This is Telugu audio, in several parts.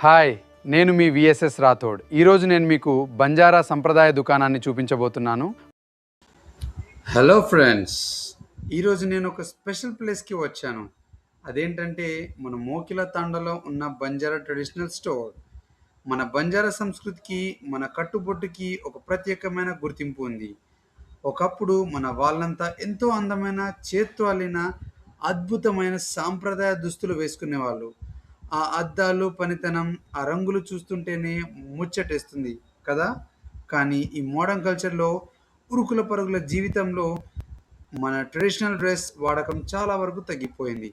హాయ్, నేను మీ విఎస్ఎస్ రాథోడ్. ఈరోజు నేను మీకు బంజారా సంప్రదాయ దుకాణాన్ని చూపించబోతున్నాను. హలో ఫ్రెండ్స్, ఈరోజు నేను ఒక స్పెషల్ ప్లేస్కి వచ్చాను. అదేంటంటే మన మోకిల తాండలో ఉన్న బంజారా ట్రెడిషనల్ స్టోర్. మన బంజారా సంస్కృతికి, మన కట్టుబొట్టుకి ఒక ప్రత్యేకమైన గుర్తింపు ఉంది. ఒకప్పుడు మన వాళ్ళంతా ఎంతో అందమైన, చేత్తో అల్లిన అద్భుతమైన సాంప్రదాయ దుస్తులు వేసుకునేవాళ్ళు. ఆ అద్దాలు, పనితనం, ఆ రంగులు చూస్తుంటేనే ముచ్చటేస్తుంది కదా! కానీ ఈ మోడర్న్ కల్చర్‌లో, ఉరుకుల పరుగుల జీవితంలో మన ట్రెడిషనల్ డ్రెస్ వాడకం చాలా వరకు తగ్గిపోయింది.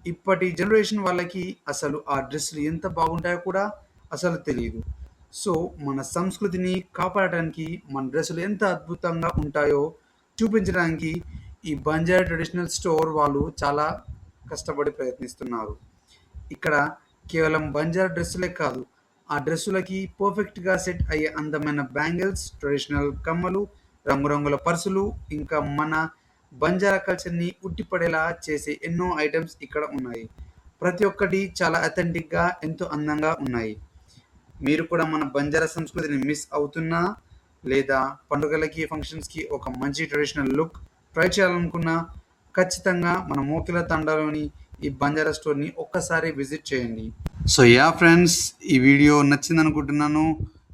ఇప్పటి జనరేషన్ వాళ్ళకి అసలు ఆ డ్రెస్సులు ఎంత బాగుంటాయో కూడా అసలు తెలీదు. సో, మన సంస్కృతిని కాపాడటానికి మన డ్రెస్సులు ఎంత అద్భుతంగా ఉంటాయో చూపించడానికి ఈ బంజారా ట్రెడిషనల్ స్టోర్ వాళ్ళు చాలా కష్టపడి ప్రయత్నిస్తున్నారు. ఇక్కడ కేవలం బంజారా డ్రెస్సులే కాదు, ఆ డ్రెస్సులకి పర్ఫెక్ట్‌గా సెట్ అయ్యే అందమైన బ్యాంగిల్స్, ట్రెడిషనల్ కమ్మలు, రంగురంగుల పర్సులు, ఇంకా మన బంజారా కల్చర్‌ని ఉట్టిపడేలా చేసే ఎన్నో ఐటెమ్స్ ఇక్కడ ఉన్నాయి. ప్రతి ఒక్కటి చాలా అథెంటిక్‌గా, ఎంతో అందంగా ఉన్నాయి. మీరు కూడా మన బంజారా సంస్కృతిని మిస్ అవుతున్నా, లేదా పండుగలకి, ఫంక్షన్స్‌కి ఒక మంచి ట్రెడిషనల్ లుక్ ట్రై చేయాలనుకున్నా, ఖచ్చితంగా మన మోకిల తండాలోని ఈ బంజారా స్టోర్‌ని ఒక్కసారి విజిట్ చేయండి. సో ఫ్రెండ్స్, ఈ వీడియో నచ్చిందనుకుంటున్నాను.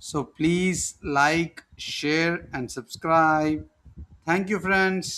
So please like, share and subscribe. Thank you friends.